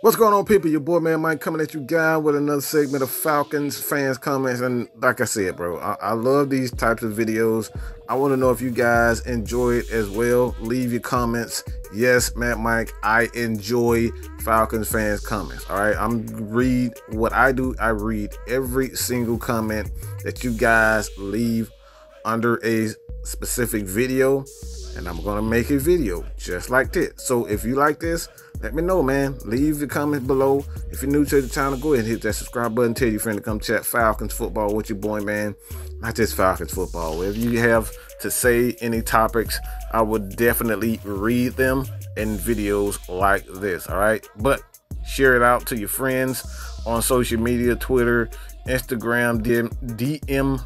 What's going on, people? Your boy, man, Mike, coming at you guys with another segment of Falcons Fans Comments. And like I said, bro, I love these types of videos. I want to know if you guys enjoy it as well. Leave your comments. Yes, Matt Mike, I enjoy Falcons Fans Comments. All right, read what I do. I read every single comment that you guys leave under a specific video, and I'm gonna make a video just like this. So if you like this, let me know, man. Leave your comments below. If you're new to the channel, go ahead and hit that subscribe button. Tell your friend to come chat Falcons football with your boy, man. Not just Falcons football. If you have to say any topics, I would definitely read them in videos like this, all right? But share it out to your friends on social media, Twitter, Instagram, DM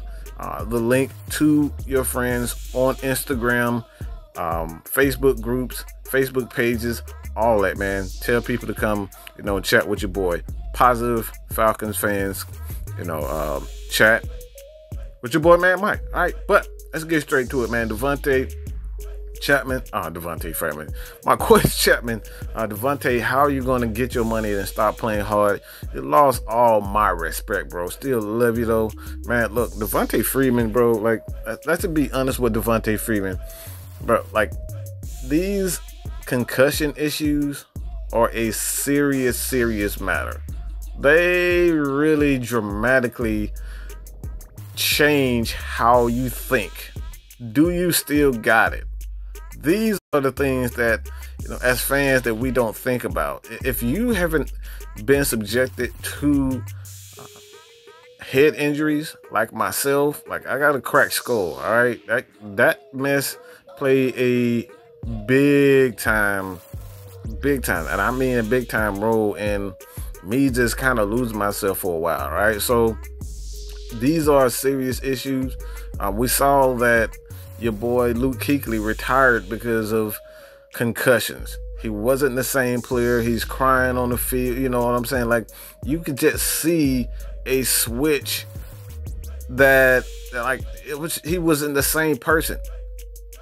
the link to your friends on Instagram, Facebook groups, Facebook pages, all that, man. Tell people to come, chat with your boy. Positive Falcons fans, chat with your boy, man, Mike. All right, but let's get straight to it, man. Devonta Freeman. My question, Chapman. Devonta, how are you going to get your money and stop playing hard? You lost all my respect, bro. Still love you, though. Man, look, Devonta Freeman, bro, like, let's be honest with Devonta Freeman. Bro, like, these concussion issues are a serious matter. They really dramatically change how you think. Do you still got it? These are the things that, as fans, that we don't think about. If you haven't been subjected to head injuries like myself, like I got a cracked skull, all right? That mess played a big time, and I mean a big time role in me just kind of losing myself for a while, right? So these are serious issues. We saw that your boy Luke Kuechly retired because of concussions. He wasn't the same player. He's crying on the field. You know what I'm saying? Like, you could just see a switch that, like, he wasn't the same person.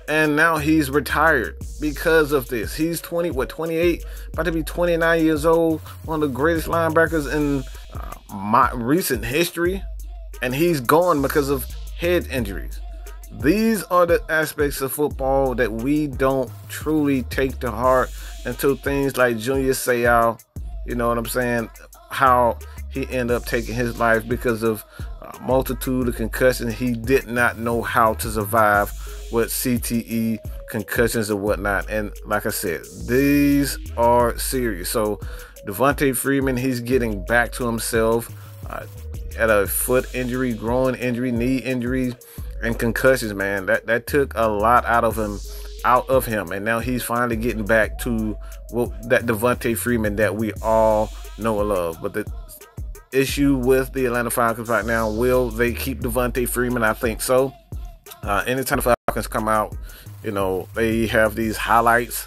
And now he's retired because of this. He's 28, about to be 29 years old, one of the greatest linebackers in my recent history, and he's gone because of head injuries. These are the aspects of football that we don't truly take to heart until things like Junior Seau, you know what I'm saying, how he ended up taking his life because of a multitude of concussions. He did not know how to survive with CTE, concussions and whatnot. And like I said, these are serious. So Devonta Freeman, he's getting back to himself at a foot injury, groin injury, knee injuries, and concussions, man. That took a lot out of him, and now he's finally getting back to that Devonta Freeman that we all know and love. But the issue with the Atlanta Falcons right now, will they keep Devonta Freeman? I think so. Anytime the Falcons come out, they have these highlights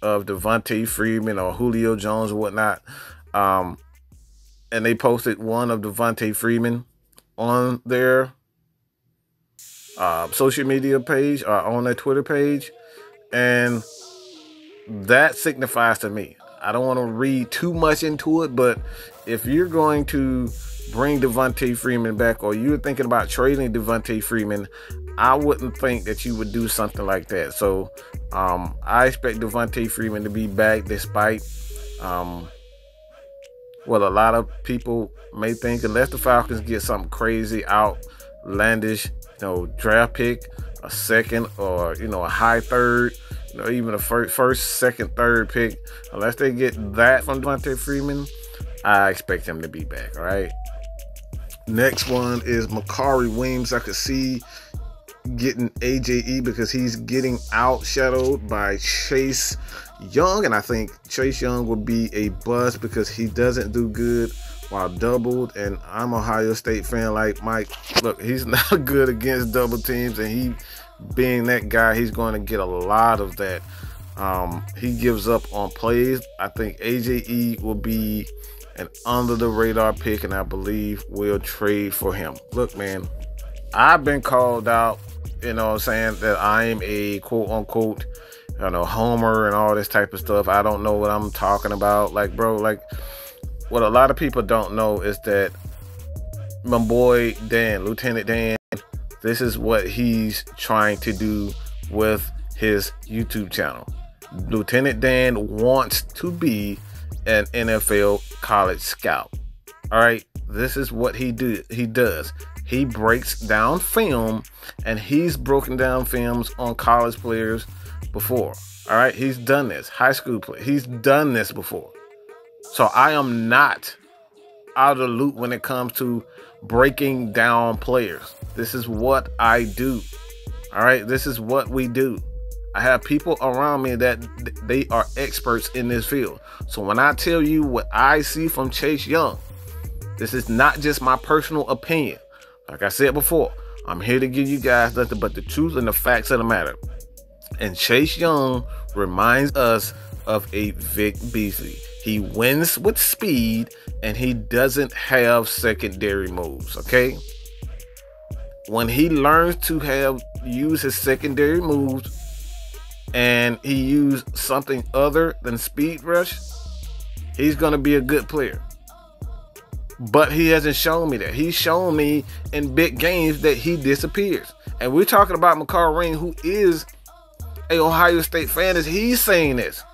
of Devonta Freeman or Julio Jones or whatnot, and they posted one of Devonta Freeman on their social media page, on their Twitter page, and that signifies to me. I don't want to read too much into it, but if you're going to bring Devonta Freeman back, or you're thinking about trading Devonta Freeman, I wouldn't think that you would do something like that. So I expect Devonta Freeman to be back, despite what a lot of people may think, unless the Falcons get something crazy, outlandish, draft pick, a second, or a high third, even a first, second, third pick. Unless they get that from Devonta Freeman, I expect him to be back. All right. Next one is Makari Williams. I could see getting AJE because he's getting outshadowed by Chase Young, and I think Chase Young will be a bust because he doesn't do good while doubled. And I'm an Ohio State fan like Mike. Look, he's not good against double teams, and he being that guy, he's going to get a lot of that. He gives up on plays. I think AJE will be an under the radar pick, and I believe we'll trade for him. Look, man, I've been called out, saying that I'm a quote unquote Homer and all this type of stuff. I don't know what I'm talking about. Like, bro, like what a lot of people don't know is that my boy Dan, Lieutenant Dan, this is what he's trying to do with his YouTube channel. Lieutenant Dan wants to be an NFL college scout. All right, this is what he does. He breaks down film, and he's broken down films on college players before. All right, he's done this. High school play. He's done this before. So I am not out of the loop when it comes to breaking down players. This is what I do. All right, this is what we do. I have people around me that they are experts in this field. So when I tell you what I see from Chase Young, this is not just my personal opinion. Like I said before, I'm here to give you guys nothing but the truth and the facts of the matter. And Chase Young reminds us of a Vic Beasley. He wins with speed, and he doesn't have secondary moves, okay? When he learns to use his secondary moves, and he used something other than speed rush, he's going to be a good player. But he hasn't shown me that. He's shown me in big games that he disappears. And we're talking about McCall Ring, who is a Ohio State fan. He's saying this.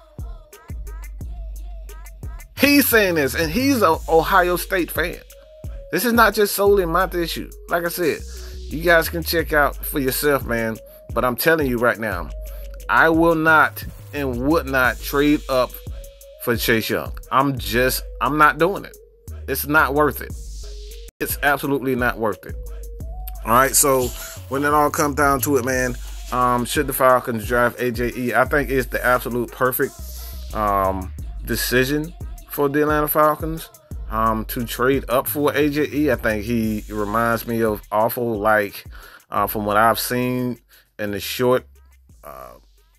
He's saying this, and he's an Ohio State fan. This is not just solely my issue. Like I said, you guys can check out for yourself, man. But I'm telling you right now, I will not and would not trade up for Chase Young. I'm not doing it. It's not worth it. It's absolutely not worth it. All right, so when it all comes down to it, man, should the Falcons draft AJE? I think it's the absolute perfect decision for the Atlanta Falcons to trade up for AJE. I think he reminds me of awful, like, from what I've seen in the short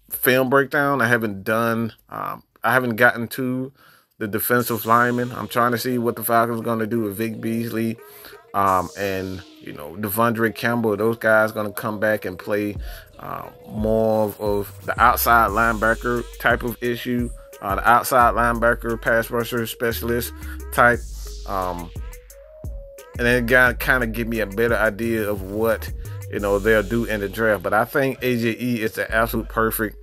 film breakdown. I haven't gotten to the defensive lineman. I'm trying to see what the Falcons are going to do with Vic Beasley and Devondre Campbell. Those guys going to come back and play more of the outside linebacker type of issue, the outside linebacker pass rusher specialist type, and then kind of give me a better idea of what they'll do in the draft. But I think AJE is the absolute perfect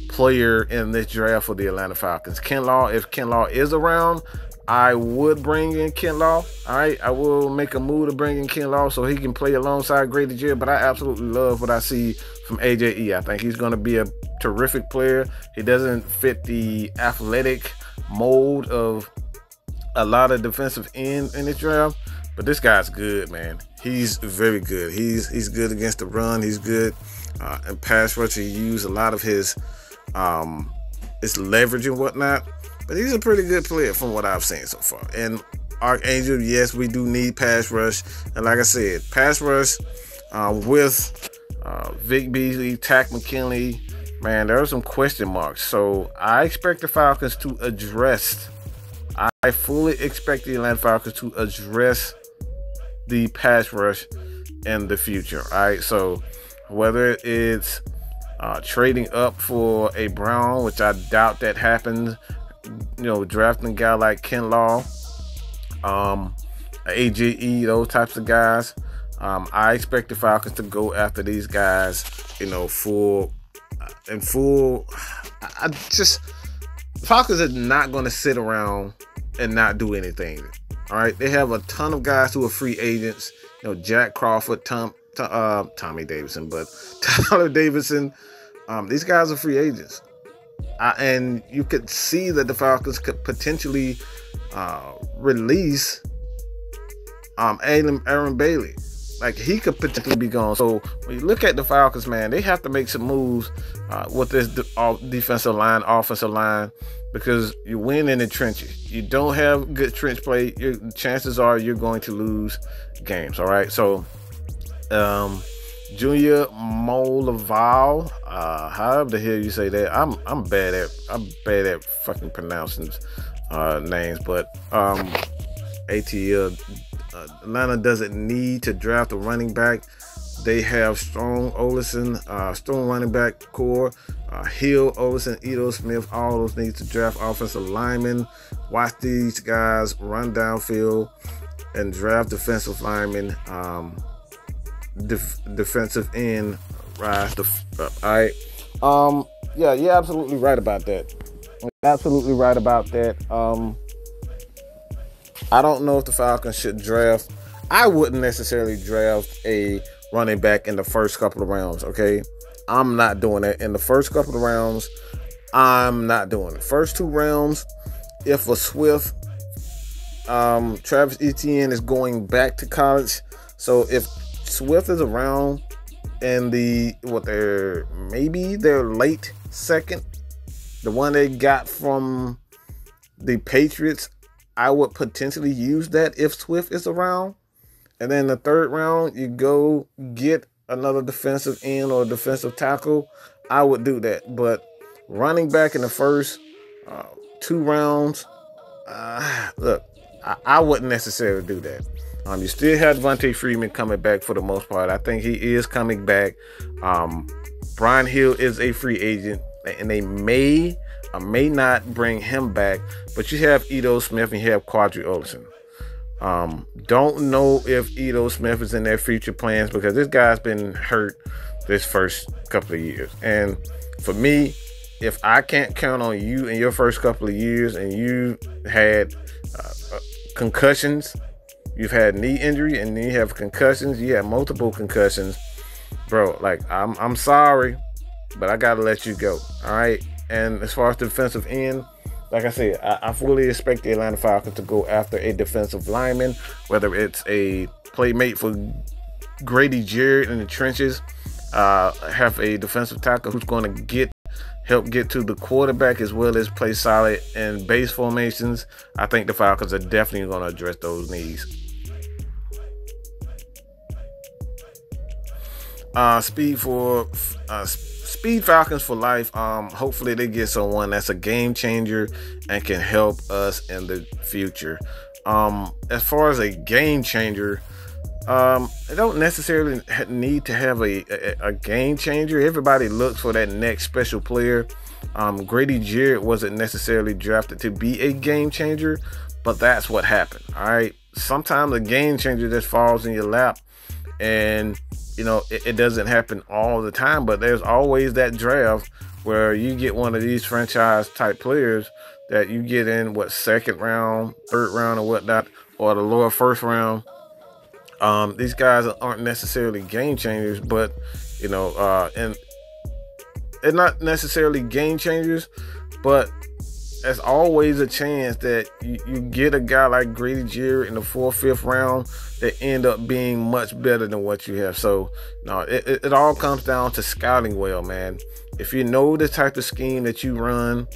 player in this draft for the Atlanta Falcons. If Kinlaw is around, I would bring in Kinlaw. All right, I will make a move to bring in Kinlaw so he can play alongside Grady Jarrett. But I absolutely love what I see from AJE. I think he's going to be a terrific player. He doesn't fit the athletic mold of a lot of defensive ends in this draft, but this guy's good, man. He's very good. He's good against the run. He's good in pass rush. He used a lot of his leverage and whatnot, but he's a pretty good player from what I've seen so far. And Archangel, yes, we do need pass rush, and like I said, pass rush with Vic Beasley, Tack McKinley, man, there are some question marks. So I expect the Falcons to address. I fully expect the Atlanta Falcons to address the pass rush in the future. All right, so whether it's trading up for a Brown, which I doubt that happens, drafting a guy like Kinlaw, AJE, those types of guys. I expect the Falcons to go after these guys, the Falcons are not going to sit around and not do anything. All right, they have a ton of guys who are free agents. Jack Crawford, Tommy Davidson, but Tyler Davidson. These guys are free agents, and you could see that the Falcons could potentially release Aaron Bailey. Like, he could potentially be gone. So when you look at the Falcons, man, they have to make some moves with this defensive line, offensive line, because you win in the trenches. You don't have good trench play, chances are you're going to lose games. All right, so Junior Molaval, however the hell you say that, I'm bad at fucking pronouncing names, but ATL. Atlanta doesn't need to draft a running back, They have strong Olsen, strong running back core. Hill, Olsen, Edo Smith, all those need to draft offensive linemen. Watch these guys run downfield and draft defensive linemen, defensive end, rise. All right. Yeah, you're absolutely right about that. Absolutely right about that. I don't know if the Falcons should draft. I wouldn't necessarily draft a running back in the first couple of rounds, okay? I'm not doing that. In the first couple of rounds, I'm not doing it. First 2 rounds, if a Swift, Travis Etienne is going back to college. So if Swift is around in their late second, the one they got from the Patriots, I would potentially use that if Swift is around. And then the 3rd round, you go get another defensive end or defensive tackle. I would do that. But running back in the first 2 rounds, look, I wouldn't necessarily do that. You still have Devonta Freeman coming back for the most part. I think he is coming back. Brian Hill is a free agent, and they may or may not bring him back. But you have Edo Smith and you have Quadri Olsen. Don't know if Edo Smith is in their future plans because this guy's been hurt this first couple of years. And for me, if I can't count on you in your first couple of years and you had concussions, you've had knee injury and then you have concussions, you have multiple concussions, bro, like I'm sorry, but I gotta let you go. All right. And as far as the defensive end, like I said, I fully expect the Atlanta Falcons to go after a defensive lineman, whether it's a playmate for Grady Jarrett in the trenches, have a defensive tackle who's going to help get to the quarterback as well as play solid in base formations. I think the Falcons are definitely going to address those needs. Speed Falcons for life. Hopefully they get someone that's a game changer and can help us in the future. As far as a game changer, they don't necessarily need to have a game changer. Everybody looks for that next special player. Grady Jarrett wasn't necessarily drafted to be a game changer, but that's what happened. All right. Sometimes a game changer just falls in your lap, and you know, it doesn't happen all the time, but there's always that draft where you get one of these franchise type players that you get in 2nd round, 3rd round or whatnot, or the lower 1st round. These guys aren't necessarily game changers, but you know, and they're not necessarily game changers, but there's always a chance that you get a guy like Grady Jarrett in the 4th, 5th round that end up being much better than what you have. So, no, it all comes down to scouting well, man. If you know the type of scheme that you run,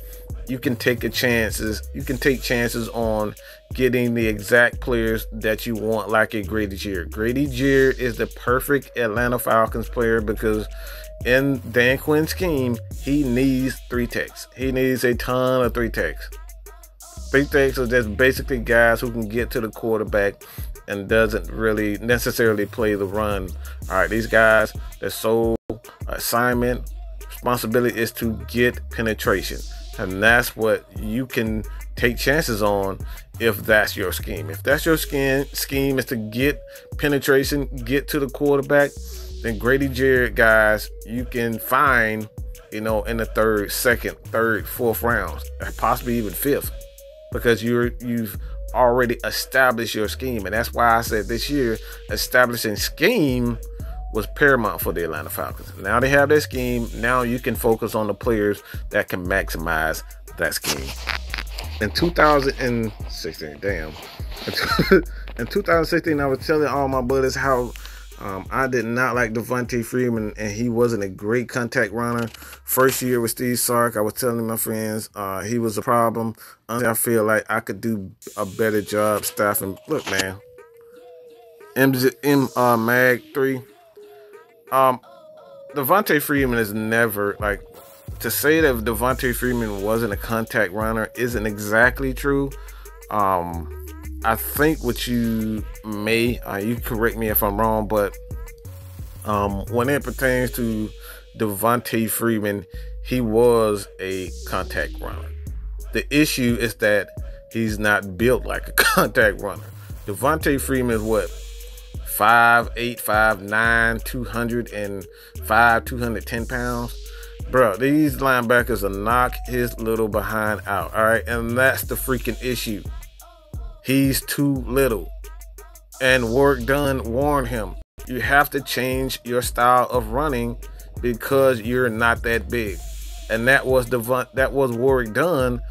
you can take chances. You can take chances on getting the exact players that you want, like a Grady Jarrett. Grady Jarrett is the perfect Atlanta Falcons player because in Dan Quinn's scheme, he needs 3 techs. He needs a ton of 3 techs. 3 techs are just basically guys who can get to the quarterback and doesn't really necessarily play the run. All right, these guys, their sole assignment, responsibility is to get penetration. And that's what you can take chances on if that's your scheme. If that's your scheme is to get penetration, get to the quarterback, then Grady Jarrett guys you can find, you know, in the 3rd, 2nd, 3rd, 4th rounds, possibly even 5th, because you've already established your scheme. And that's why I said this year establishing scheme was paramount for the Atlanta Falcons. Now they have their scheme. Now you can focus on the players that can maximize that scheme. In 2016, in 2016, I was telling all my buddies how I did not like Devonta Freeman, and he wasn't a great contact runner. First year with Steve Sark, I was telling my friends he was a problem. I feel like I could do a better job staffing. Look, man, Mag 3. Devonta Freeman is never, like, to say that Devonta Freeman wasn't a contact runner isn't exactly true. I think what you may, you correct me if I'm wrong, but When it pertains to Devonta Freeman, he was a contact runner. The issue is that he's not built like a contact runner. Devonta Freeman is what? 5'8", 5'9", 205, 210 pounds. Bro, these linebackers will knock his little behind out, all right? And that's the freaking issue. He's too little. And Warrick Dunn warned him, you have to change your style of running because you're not that big. And that was Warrick Dunn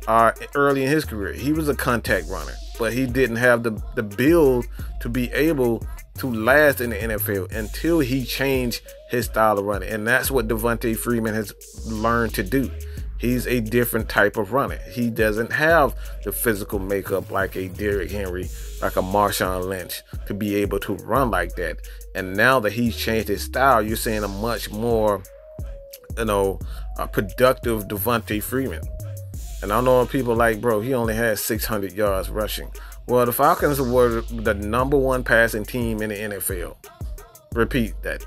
early in his career. He was a contact runner, but he didn't have the build to be able to last in the NFL until he changed his style of running. And that's what Devonta Freeman has learned to do. He's a different type of runner. He doesn't have the physical makeup like a Derrick Henry, like a Marshawn Lynch, to be able to run like that. And now that he's changed his style, you're seeing a much more, productive Devonta Freeman. And I know people like, bro, he only had 600 yards rushing. Well, the Falcons were the #1 passing team in the NFL. Repeat that.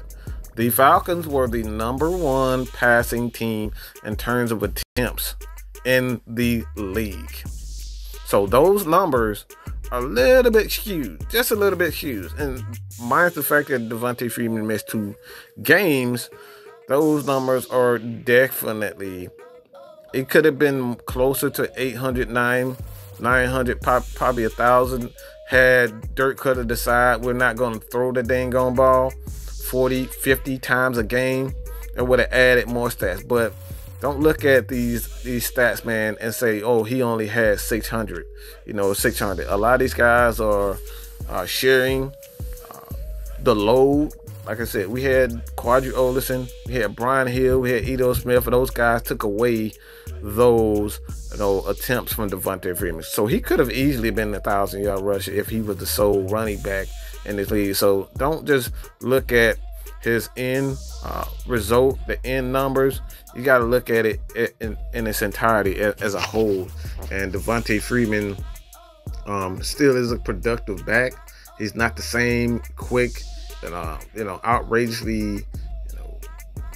The Falcons were the #1 passing team in terms of attempts in the league. So those numbers are a little bit skewed, just a little bit skewed. And minus the fact that Devonta Freeman missed 2 games, those numbers are definitely, it could have been closer to 800, 900, probably 1,000 had Dirk Cutter decide we're not going to throw the dang on ball 40, 50 times a game. It would have added more stats. But don't look at these stats, man, and say, oh, he only had 600. 600. A lot of these guys are sharing the load. Like I said, we had Quadri Olison, we had Brian Hill, we had Edo Smith, and those guys took away those attempts from Devonta Freeman. So he could have easily been a 1,000-yard rusher if he was the sole running back in this league. So don't just look at his end result, the end numbers. You got to look at it in its entirety as a whole. And Devonta Freeman still is a productive back. He's not the same quick and outrageously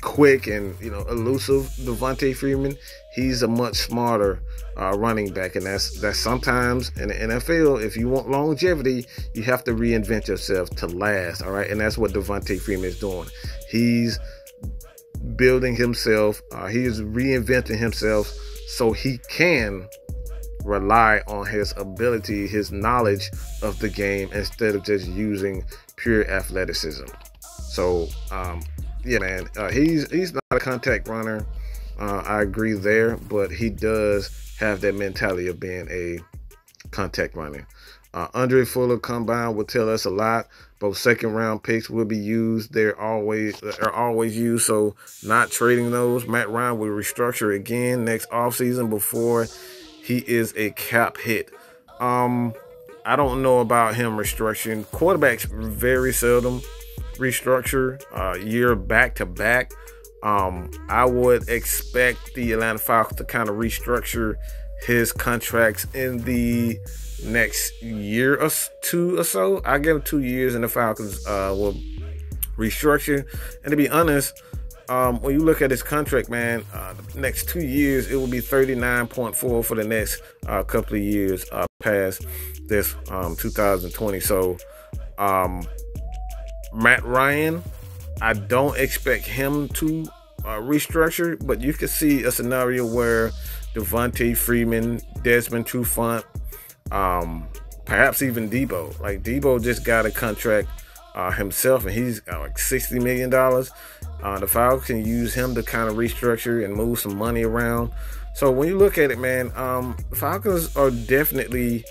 quick and elusive Devonta Freeman. He's a much smarter running back, and that's sometimes in the NFL, if you want longevity, you have to reinvent yourself to last. All right, and that's what Devonta Freeman is doing. He's building himself. He is reinventing himself so he can rely on his ability, his knowledge of the game, instead of just using pure athleticism. So yeah, man, he's not a contact runner. I agree there, but he does have that mentality of being a contact runner. Andre Fuller combine will tell us a lot. Both second-round picks will be used. They're always used, so not trading those. Matt Ryan will restructure again next offseason before he is a cap hit. I don't know about him restructuring. Quarterbacks very seldom restructure year back to back. I would expect the Atlanta Falcons to kind of restructure his contracts in the next year or 2 or so. I give him 2 years and the Falcons will restructure. And to be honest, when you look at his contract, man, the next 2 years, it will be 39.4 for the next couple of years past this 2020. So Matt Ryan, I don't expect him to restructure, but you could see a scenario where Devonta Freeman, Desmond Trufant, perhaps even Debo. Like Debo just got a contract himself, and he's like $60 million. The Falcons can use him to kind of restructure and move some money around. So when you look at it, man, the Falcons are definitely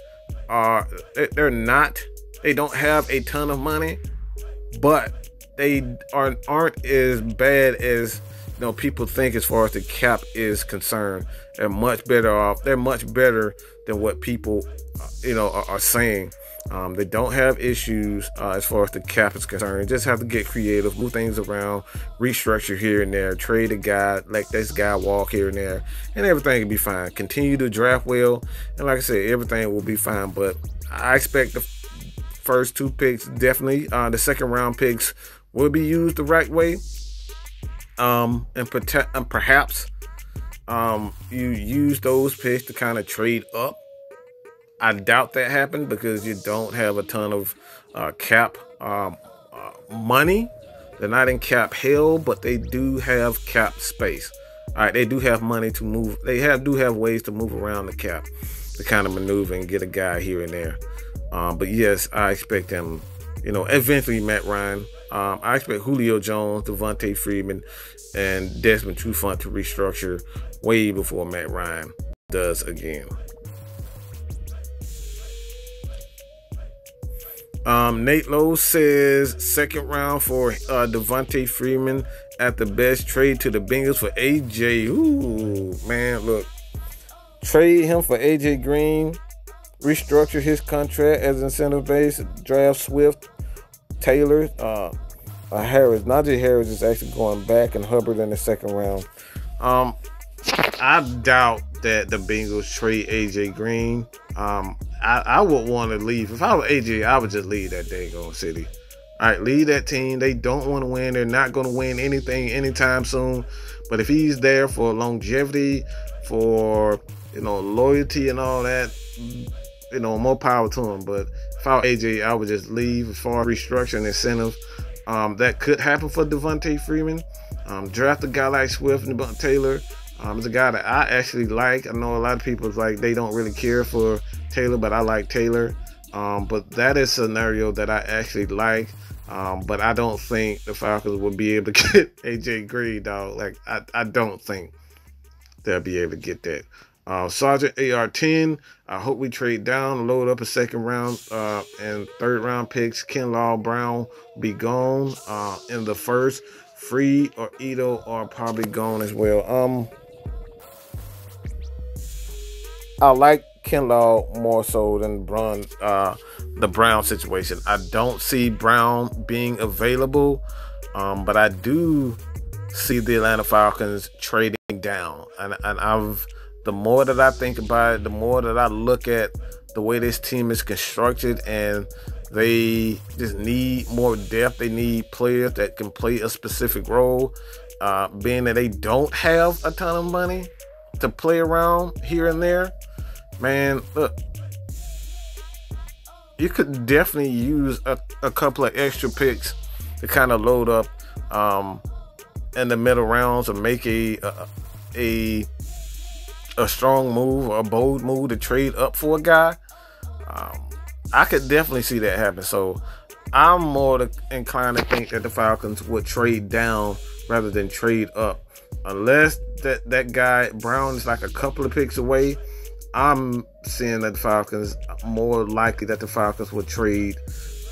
they don't have a ton of money, but they aren't as bad as people think as far as the cap is concerned. They're much better off. They're much better than what people are saying. They don't have issues as far as the cap is concerned. They just have to get creative, move things around, restructure here and there, trade a guy, let this guy walk here and there, and everything will be fine. Continue to draft well, and like I said, everything will be fine. But I expect the first 2 picks, definitely the second round picks, will be used the right way. And perhaps you use those picks to kind of trade up. I doubt that happened because you don't have a ton of cap money. They're not in cap hell, but they do have cap space. All right, they do have money to move. They do have ways to move around the cap to kind of maneuver and get a guy here and there. But yes, I expect them, eventually Matt Ryan. I expect Julio Jones, Devonta Freeman, and Desmond Trufant to restructure way before Matt Ryan does again. Nate Lowe says second round for Devonta Freeman at the best. Trade to the Bengals for AJ. Ooh, man, look. Trade him for AJ Green. Restructure his contract as incentive base. Draft Swift, Taylor, Harris. Najee Harris is actually going back, and Hubbard in the second round. I doubt that the Bengals trade AJ Green. I would want to leave. If I were AJ, I would just leave that daggone city. All right, leave that team. They don't want to win. They're not going to win anything anytime soon. But if he's there for longevity, for loyalty and all that, more power to him. But if I were AJ, I would just leave. As far as restructuring incentive, that could happen for Devonta Freeman. Draft a guy like Swift and Taylor. It's a guy that I actually like. I know a lot of people they don't really care for Taylor, but I like Taylor. But that is a scenario that I actually like. But I don't think the Falcons will be able to get AJ Green, dog. I don't think they'll be able to get that. Sergeant AR-10, I hope we trade down, load up a second round and third round picks. Kinlaw Brown will be gone in the first. Free or Ito are probably gone as well. I like Kinlaw more so than the Brown situation. I don't see Brown being available, but I do see the Atlanta Falcons trading down. And the more that I think about it, the more that I look at the way this team is constructed, and they just need more depth. They need players that can play a specific role. Being that they don't have a ton of money to play around here and there, man, look, you could definitely use a couple of extra picks to kind of load up in the middle rounds, or make a strong move or a bold move to trade up for a guy. I could definitely see that happen. So I'm more inclined to think that the Falcons would trade down rather than trade up. Unless that guy Brown is like a couple of picks away, I'm seeing that the Falcons, more likely that the Falcons would trade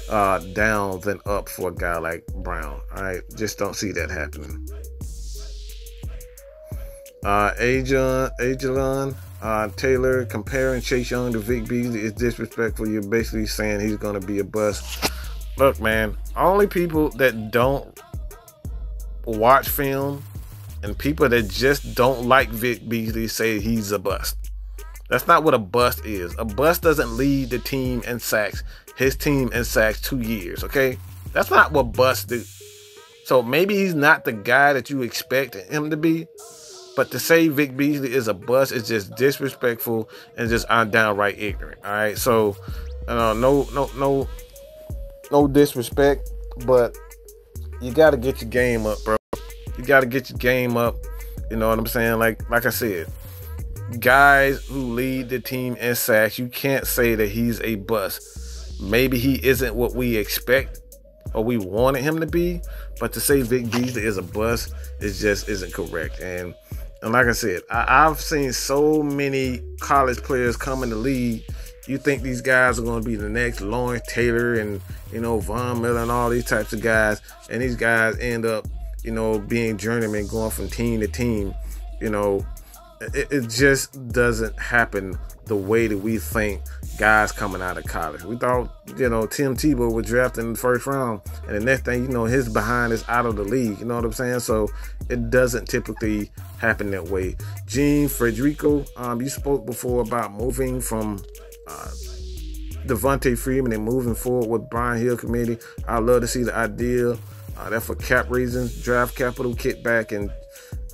down than up for a guy like Brown. All right, just don't see that happening. Ajalon Taylor comparing Chase Young to Vic Beasley is disrespectful. You're basically saying he's going to be a bust. Look, man, only people that don't watch film and people that just don't like Vic Beasley say he's a bust. That's not what a bust is. A bust doesn't lead the team in sacks. His team in sacks 2 years, okay? That's not what busts do. So maybe he's not the guy that you expect him to be. But to say Vic Beasley is a bust is just disrespectful and just downright ignorant. All right, so no disrespect, but you got to get your game up, bro. You got to get your game up. You know what I'm saying? Like I said, guys who lead the team in sacks, you can't say that he's a bust. Maybe he isn't what we expect or we wanted him to be, but to say Vic Beasley is a bust is just isn't correct. And like I said, I've seen so many college players come in the league. You think these guys are going to be the next Lawrence Taylor and, Von Miller and all these types of guys. And these guys end up, being journeymen, going from team to team. It just doesn't happen the way that we think guys coming out of college. We thought, Tim Tebow was drafted in the first round, and the next thing his behind is out of the league. You know what I'm saying? So it doesn't typically happen that way. Gene Frederico, you spoke before about moving from Devonta Freeman and moving forward with Brian Hill committee. I'd love to see the idea That for cap reasons, draft capital, get back and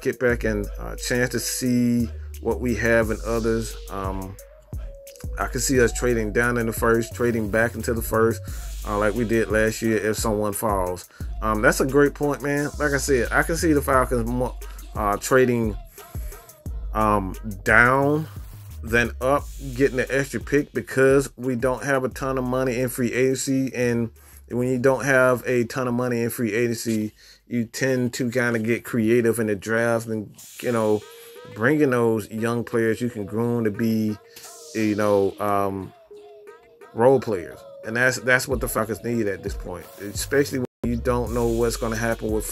chance to see what we have in others. I can see us trading down in the first, trading back into the first, like we did last year if someone falls. That's a great point, man. Like I said, I can see the Falcons more, trading down than up, getting the extra pick because we don't have a ton of money in free agency. And when you don't have a ton of money in free agency, you tend to kind of get creative in the draft and, you know, bringing those young players you can groom to be, you know, role players. And that's what the Falcons need at this point, especially when you don't know what's going to happen with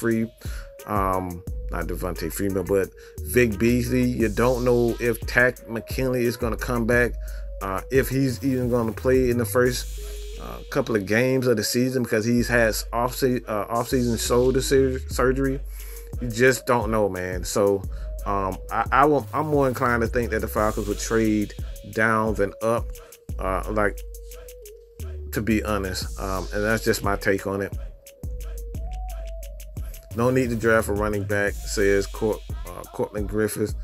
not Devonta Freeman, but Vic Beasley. You don't know if Tack McKinley is going to come back, if he's even going to play in the first couple of games of the season because he's had off-season shoulder surgery. You just don't know, man. So I'm more inclined to think that the Falcons would trade down than up, like, to be honest. And that's just my take on it. No need to draft a running back, says Cortland Griffiths.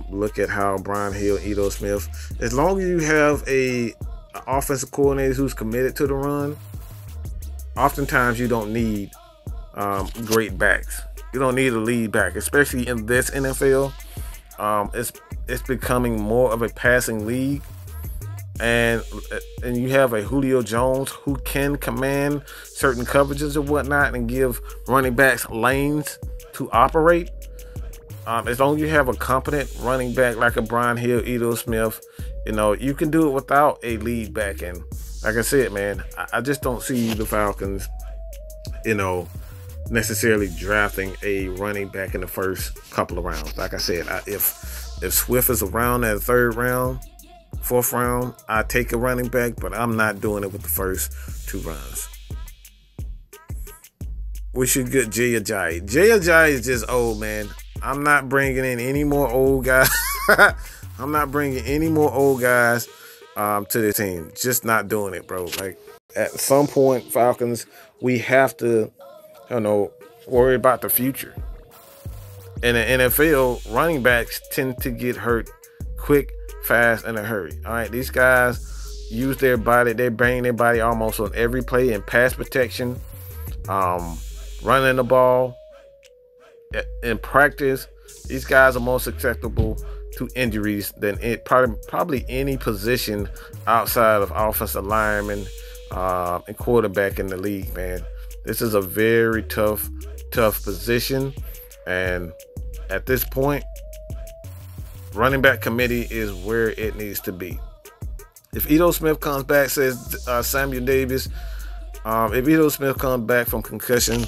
Look at how Brian Hill, Edo Smith. As long as you have a offensive coordinator who's committed to the run, oftentimes you don't need great backs. You don't need a lead back, especially in this NFL. It's becoming more of a passing league. And you have a Julio Jones who can command certain coverages and whatnot and give running backs lanes to operate. As long as you have a competent running back like a Brian Hill, Edo Smith, you know, you can do it without a lead back. And like I said, man, I just don't see the Falcons, you know, necessarily drafting a running back in the first couple of rounds. Like I said, if Swift is around at the third round, fourth round, I take a running back, but I'm not doing it with the first two rounds. We should get Jay Ajayi. Jay Ajayi is just old, man. I'm not bringing in any more old guys. I'm not bringing any more old guys to the team. Just not doing it, bro. Like, at some point, Falcons, we have to, you know, worry about the future. In the NFL, running backs tend to get hurt quick, fast, in a hurry. All right, these guys use their body, they bang their body almost on every play in pass protection, running the ball. In practice, these guys are more susceptible to injuries than probably any position outside of offensive lineman and quarterback in the league, man. This is a very tough position, and at this point, running back committee is where it needs to be. If Edo Smith comes back, says Samuel Davis, if Edo Smith comes back from concussion,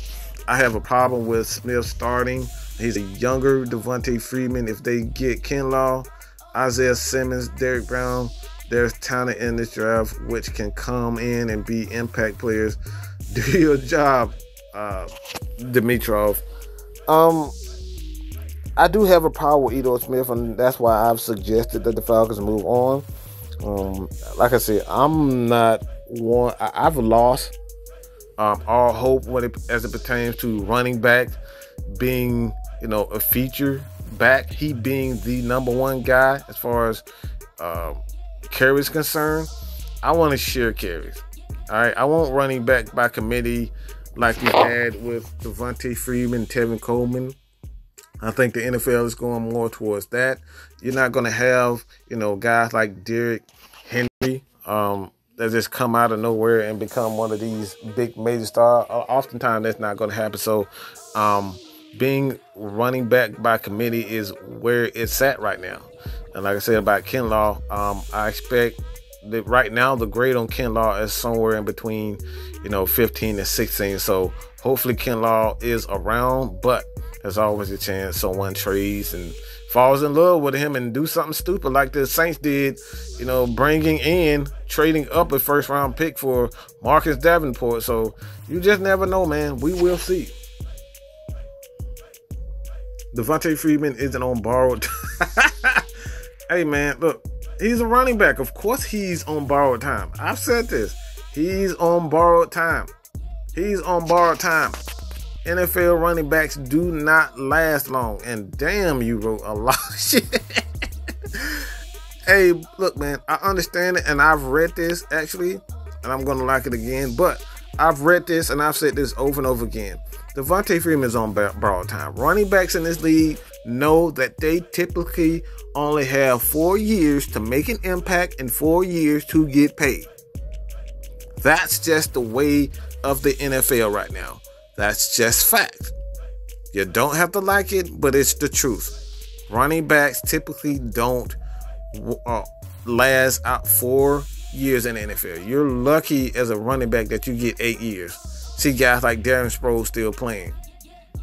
I have a problem with Smith starting. He's a younger Devonta Freeman. If they get Kinlaw, Isaiah Simmons, Derrick Brown, there's talent in this draft which can come in and be impact players. Do your job, Dimitrov. I do have a problem with Edo Smith, and that's why I've suggested that the Falcons move on. Like I said, I've lost all hope as it pertains to running back being, you know, a feature back. He being the number one guy as far as carries concerned. I want to share carries. All right, I want running back by committee like we had with Devonta Freeman, Tevin Coleman. I think the NFL is going more towards that. You're not going to have, you know, guys like Derrick Henry that just come out of nowhere and become one of these big major stars. Oftentimes, that's not going to happen. So, being running back by committee is where it's at right now. And like I said about Kinlaw, I expect that right now the grade on Kinlaw is somewhere in between, you know, 15 and 16. So hopefully Kinlaw is around, but there's always a chance someone trades and falls in love with him and do something stupid like the Saints did, you know, trading up a first round pick for Marcus Davenport. So you just never know, man. We will see. Devonta Freeman isn't on borrowed. Hey, man, look, he's a running back. Of course he's on borrowed time. I've said this. He's on borrowed time. He's on borrowed time. NFL running backs do not last long. And damn, you wrote a lot of shit. Hey, look, man, I understand it, and I've read this actually, and I'm gonna like it again. But I've read this and I've said this over and over again. Devonta Freeman is on borrowed time. Running backs in this league know that they typically only have 4 years to make an impact and 4 years to get paid. That's just the way of the NFL right now. That's just fact. You don't have to like it, but it's the truth. Running backs typically don't last out 4 years in the NFL. You're lucky as a running back that you get 8 years. See guys like Darren Sproles still playing.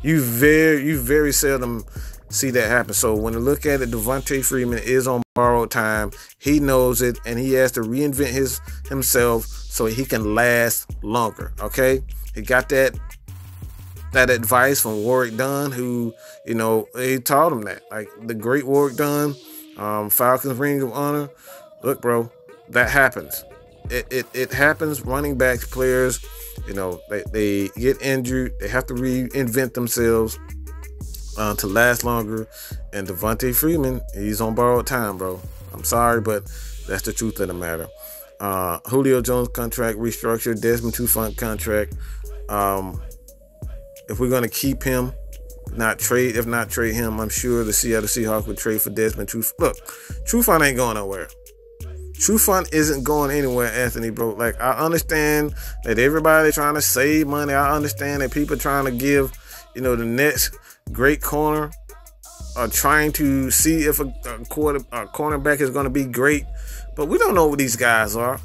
You very seldom see that happen. So when you look at it, Devonta Freeman is on borrowed time. He knows it, and he has to reinvent himself so he can last longer. Okay, he got that advice from Warwick Dunn, who, you know, he taught him that. Like the great Warwick Dunn, Falcons Ring of Honor. Look, bro, that happens. It happens. Running backs, players, you know, they get injured. They have to reinvent themselves to last longer. And Devonta Freeman, he's on borrowed time, bro. I'm sorry, but that's the truth of the matter. Julio Jones contract restructured. Desmond Trufant contract. If we're gonna keep him, if not trade him, I'm sure the Seattle Seahawks would trade for Desmond Trufant. Look, Trufant ain't going nowhere. Trufant isn't going anywhere, Anthony, bro. Like, I understand that everybody trying to save money. I understand that people trying to give, you know, the next great corner, are trying to see if a cornerback is going to be great. But we don't know what these guys are.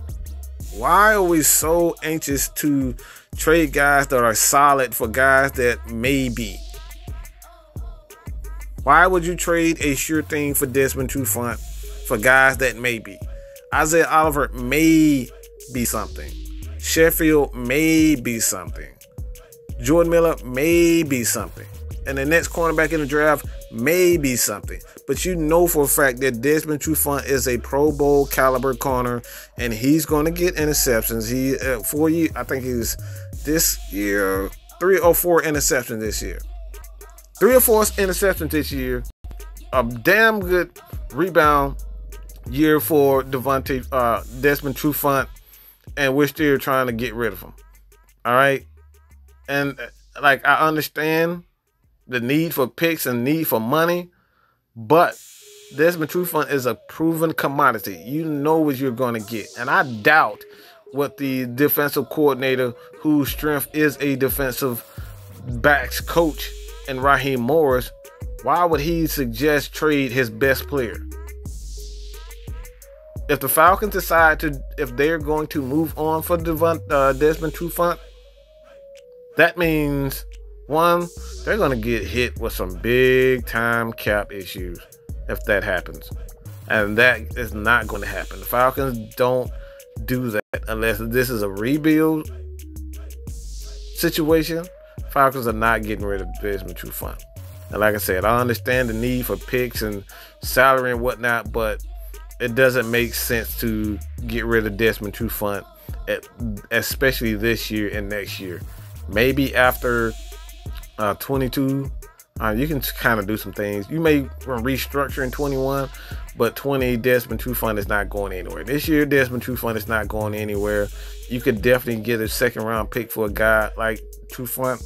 Why are we so anxious to trade guys that are solid for guys that may be? Why would you trade a sure thing for Desmond Trufant for guys that may be? Isaiah Oliver may be something. Sheffield may be something. Jordan Miller may be something. And the next cornerback in the draft may be something. But you know for a fact that Desmond Trufant is a Pro Bowl caliber corner, and he's going to get interceptions. He 4 years, I think he's this year 3 or 4 interceptions this year. 3 or 4 interceptions this year. A damn good rebound year for Desmond Trufant, and we're still trying to get rid of him. All right, and like, I understand the need for picks and need for money, but Desmond Trufant is a proven commodity. You know what you're going to get, and I doubt what the defensive coordinator, whose strength is a defensive backs coach, and Raheem Morris, why would he suggest trade his best player? If the Falcons decide if they're going to move on for Desmond Trufant, that means, one, they're going to get hit with some big time cap issues if that happens. And that is not going to happen. The Falcons don't do that unless this is a rebuild situation. Falcons are not getting rid of Desmond Trufant. And like I said, I understand the need for picks and salary and whatnot, but it doesn't make sense to get rid of Desmond Trufant, especially this year and next year. Maybe after 22, you can kind of do some things. You may restructure in 21, but 20, Desmond Trufant is not going anywhere. This year, Desmond Trufant is not going anywhere. You could definitely get a second-round pick for a guy like Trufant,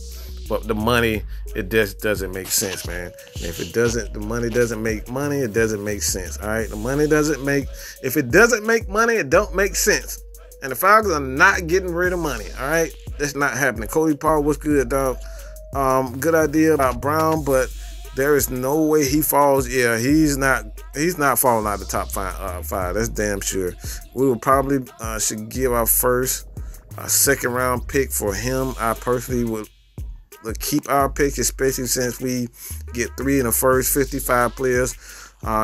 but the money, it just doesn't make sense, man. And if the money doesn't make money, it doesn't make sense. All right, if it doesn't make money, it don't make sense. And the Falcons are not getting rid of money. All right, that's not happening. Cody Paul, what's good, dog? Good idea about Brown, but there is no way he falls. Yeah, he's not falling out of the top five. That's damn sure. We will probably should give our first second-round pick for him. I personally would keep our pick, especially since we get 3 in the first 55 players.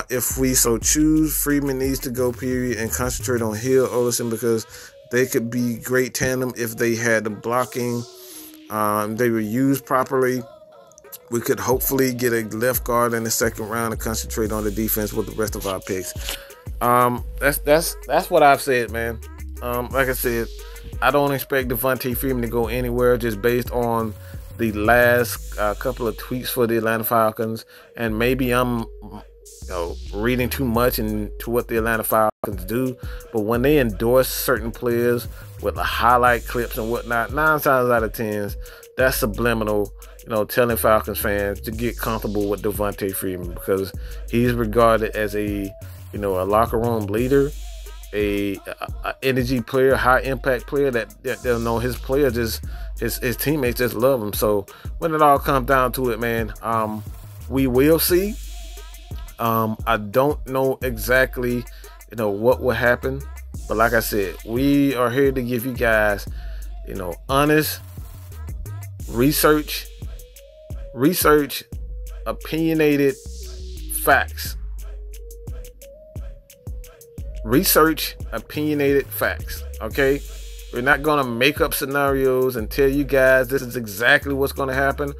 If we so choose, Freeman needs to go, period, and concentrate on Hill, Olsen, because they could be great tandem if they had the blocking. They were used properly. We could hopefully get a left guard in the second round and concentrate on the defense with the rest of our picks. That's what I've said, man. Like I said, I don't expect Devonta Freeman to go anywhere just based on the last couple of tweets for the Atlanta Falcons, and maybe I'm reading too much into what the Atlanta Falcons do, but when they endorse certain players with the highlight clips and whatnot, 9 times out of 10, that's subliminal, telling Falcons fans to get comfortable with Devonta Freeman, because he's regarded as a locker room leader, a energy player, high impact player that they'll know his players just his teammates just love him. So when it all comes down to it, man, we will see. I don't know exactly what will happen, but like I said, we are here to give you guys honest research, opinionated facts. Research, opinionated facts, okay? We're not going to make up scenarios and tell you guys this is exactly what's going to happen.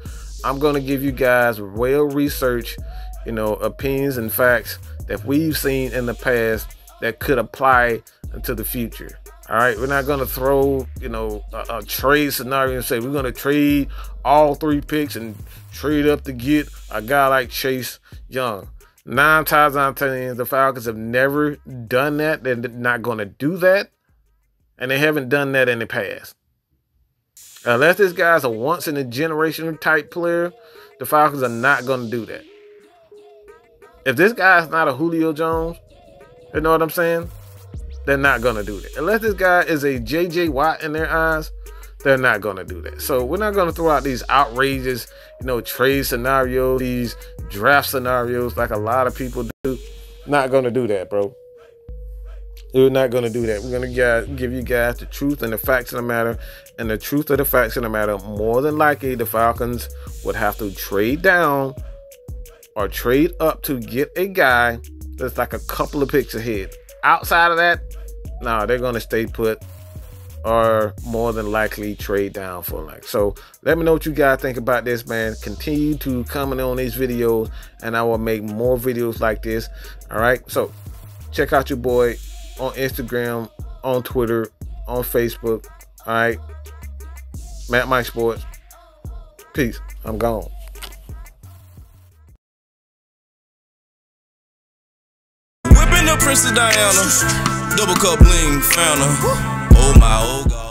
I'm going to give you guys well-researched, opinions and facts that we've seen in the past that could apply into the future. All right, we're not going to throw, a trade scenario and say we're going to trade all 3 picks and trade up to get a guy like Chase Young. 9 times out of 10, the Falcons have never done that. They're not going to do that, and they haven't done that in the past. Unless this guy's a once-in-a-generation type player, the Falcons are not going to do that. If this guy's not a Julio Jones, you know what I'm saying? They're not going to do that. Unless this guy is a J.J. Watt in their eyes, they're not going to do that. So we're not going to throw out these outrageous, trade scenarios, these draft scenarios like a lot of people do. Not going to do that, bro. We're not going to do that. We're going to give you guys the truth and the facts of the matter. And the truth of the facts of the matter, more than likely, the Falcons would have to trade down or trade up to get a guy that's like a couple of picks ahead. Outside of that, no, they're going to stay put or more than likely trade down for like. So let me know what you guys think about this, man. Continue to comment on these videos, and I will make more videos like this. All right, so check out your boy on Instagram, on Twitter, on Facebook. All right, Matt Mike Sports. Peace. I'm gone. Whipping the Princess Diana, double cup bling, found her. Oh my, oh God.